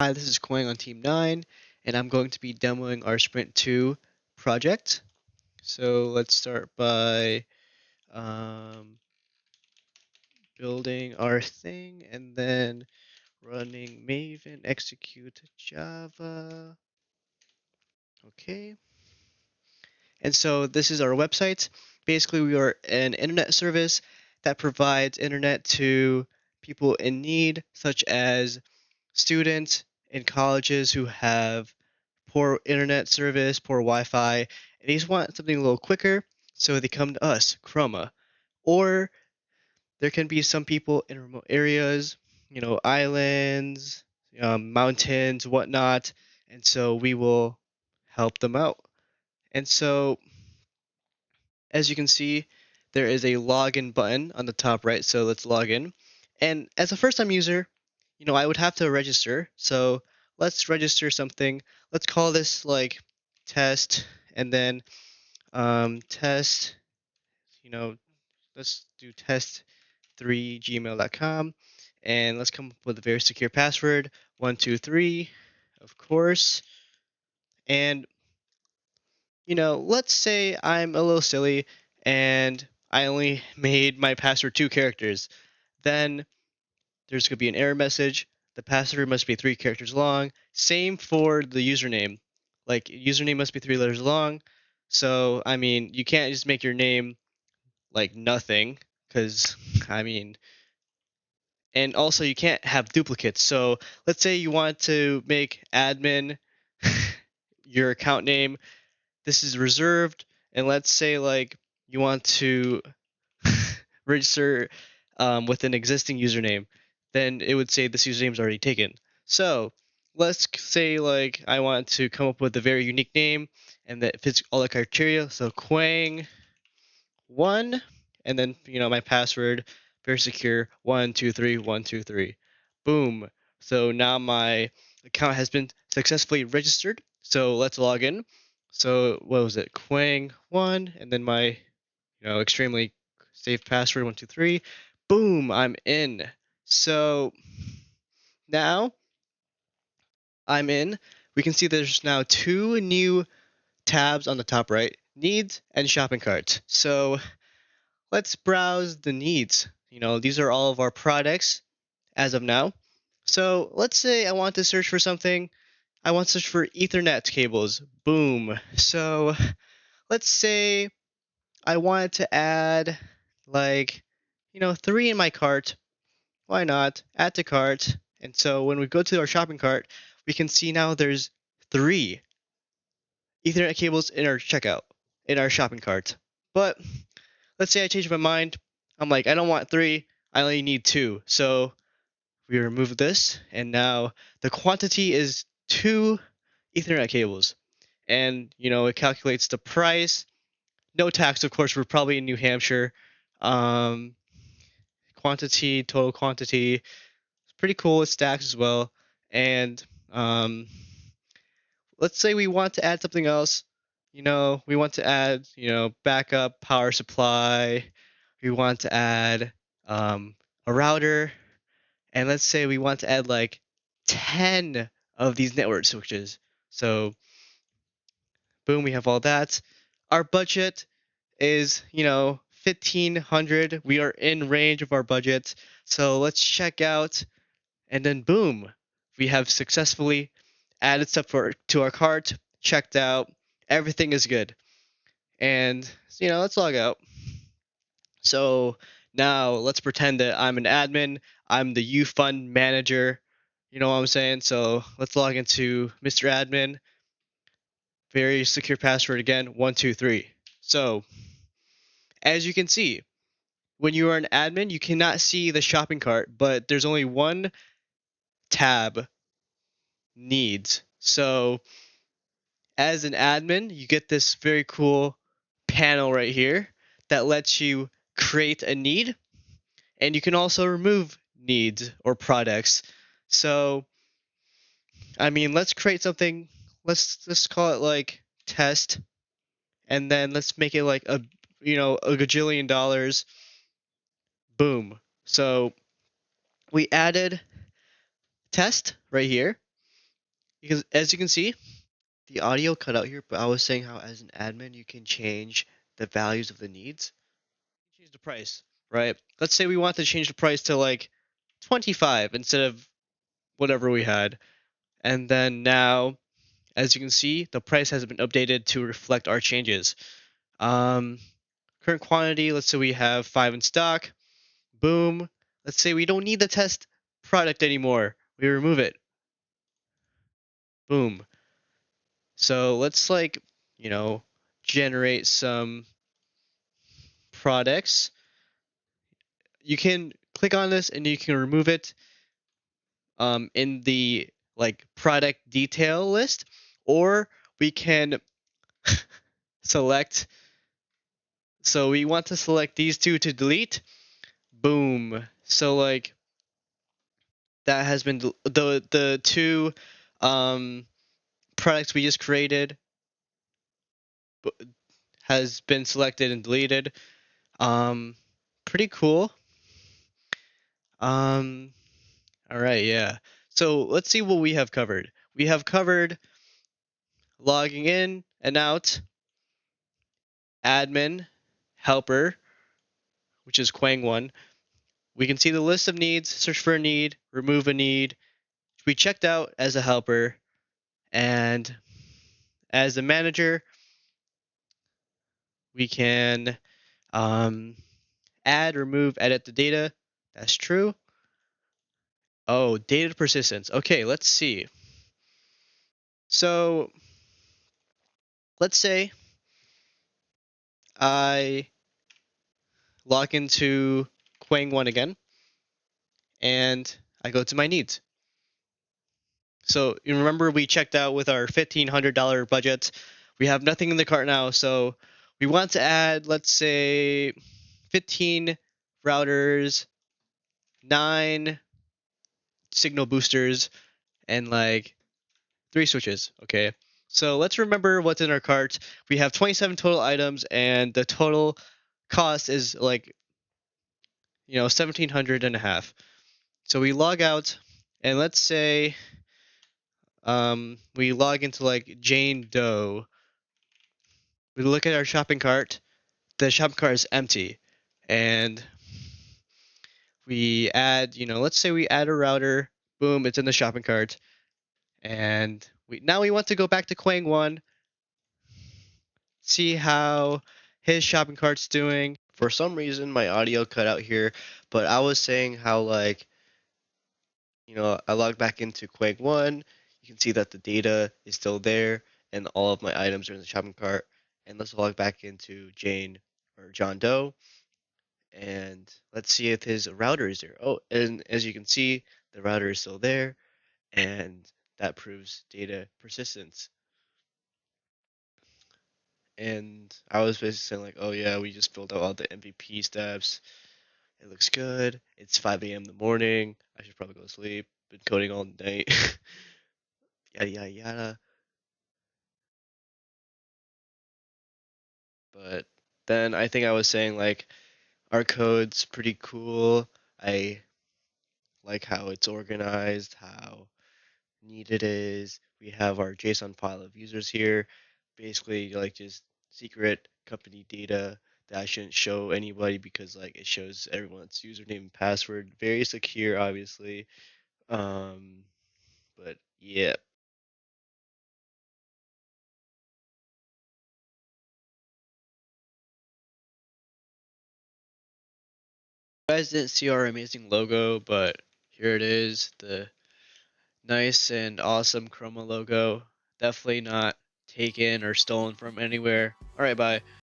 Hi, this is Quang on Team 9, and I'm going to be demoing our Sprint 2 project. So let's start by um, building our thing and then running Maven execute Java. Okay. And so this is our website. Basically, we are an internet service that provides internet to people in need, such as students in colleges who have poor internet service, poor Wi-Fi, and they just want something a little quicker, so they come to us, Chroma. Or there can be some people in remote areas, islands, mountains, whatnot, and so we will help them out. And so, as you can see, there is a login button on the top right, so let's log in. And as a first-time user, I would have to register. So let's register something. Let's call this like test, and then test, you know, let's do test3gmail.com, and let's come up with a very secure password, 123, of course. And, let's say I'm a little silly and I only made my password 2 characters. Then there's going to be an error message. The password must be 3 characters long. Same for the username. Like, username must be 3 letters long. So, I mean, you can't just make your name like nothing, because, I mean, and also you can't have duplicates. So, let's say you want to make admin your account name. This is reserved. And let's say, like, you want to register with an existing username, then it would say this username is already taken. So let's say like I want to come up with a very unique name and that fits all the criteria. So Quang1, and then my password, very secure, 123123. Boom. So now my account has been successfully registered. So let's log in. So what was it? Quang1, and then my extremely safe password 123. Boom, I'm in. So now I'm in. We can see there's now 2 new tabs on the top right, needs and shopping cart. So let's browse the needs. These are all of our products as of now. So let's say I want to search for something. I want to search for Ethernet cables. Boom. So let's say I wanted to add like 3 in my cart. Why not? Add to cart. And so when we go to our shopping cart, we can see now there's 3 Ethernet cables in our checkout, in our shopping cart. But let's say I change my mind. I'm like, I don't want 3, I only need 2. So we remove this, and now the quantity is 2 Ethernet cables. And, it calculates the price. No tax, of course, we're probably in New Hampshire. Um, Quantity, total quantity. It's pretty cool. It stacks as well. And let's say we want to add something else. We want to add, backup power supply. We want to add a router. And let's say we want to add like 10 of these network switches. So, boom, we have all that. Our budget is, 1,500. We are in range of our budget. So let's check out, and then boom, we have successfully added stuff to our cart, checked out, everything is good. And, let's log out. So now let's pretend that I'm an admin, I'm the U Fund manager. You know what I'm saying? So let's log into Mr. Admin. Very secure password again, 123. So as you can see, when you are an admin, you cannot see the shopping cart, but there's only one tab, needs. So as an admin, you get this very cool panel right here that lets you create a need, and you can also remove needs or products. So, I mean, let's create something. Let's call it like test, and then let's make it like a gajillion dollars. Boom. So we added test right here. Because as you can see, the audio cut out here, but I was saying how as an admin you can change the values of the needs. Change the price, right? Let's say we want to change the price to like 25 instead of whatever we had. And then now, as you can see, the price has been updated to reflect our changes. Um, Current quantity, let's say we have 5 in stock. Boom. Let's say we don't need the test product anymore. We remove it. Boom. So let's like, you know, generate some products. You can click on this and you can remove it in the like product detail list, or we can select. So we want to select these two to delete. Boom. So like that has been the two um, products we just created has been selected and deleted. Um, Pretty cool. Um, all right, yeah. So let's see what we have covered. We have covered logging in and out, admin, helper, which is Quang 1. We can see the list of needs, search for a need, remove a need. We checked out as a helper, and as a manager, we can um, add, remove, edit the data. That's true. Oh, data persistence. Okay, let's see. So let's say I log into Quang 1 again, and I go to my needs. So you remember we checked out with our $1,500 budget. We have nothing in the cart now, so we want to add, let's say, 15 routers, 9 signal boosters, and like 3 switches. Okay. So let's remember what's in our cart. We have 27 total items, and the total cost is like 1,700 and a half. So we log out, and let's say we log into like Jane Doe. We look at our shopping cart. The shopping cart is empty, and we add, let's say we add a router. Boom, it's in the shopping cart, and we want to go back to Quang 1, see how his shopping cart's doing. For some reason, my audio cut out here, but I was saying how like I log back into Quang 1. You can see that the data is still there and all of my items are in the shopping cart. And let's log back into Jane or John Doe and let's see if his router is there. Oh, and as you can see, the router is still there and that proves data persistence. And I was basically saying like, oh yeah, we just filled out all the MVP steps. It looks good. It's 5 a.m. in the morning. I should probably go to sleep. Been coding all night. Yada yada yada. But then I think I was saying like our code's pretty cool. I like how it's organized, how neat it is. We have our JSON file of users here. Basically like just secret company data that I shouldn't show anybody because like it shows everyone's username and password. Very secure obviously. Um but yeah. You guys didn't see our amazing logo, but here it is. The nice and awesome Chroma logo. Definitely not taken or stolen from anywhere. All right, bye.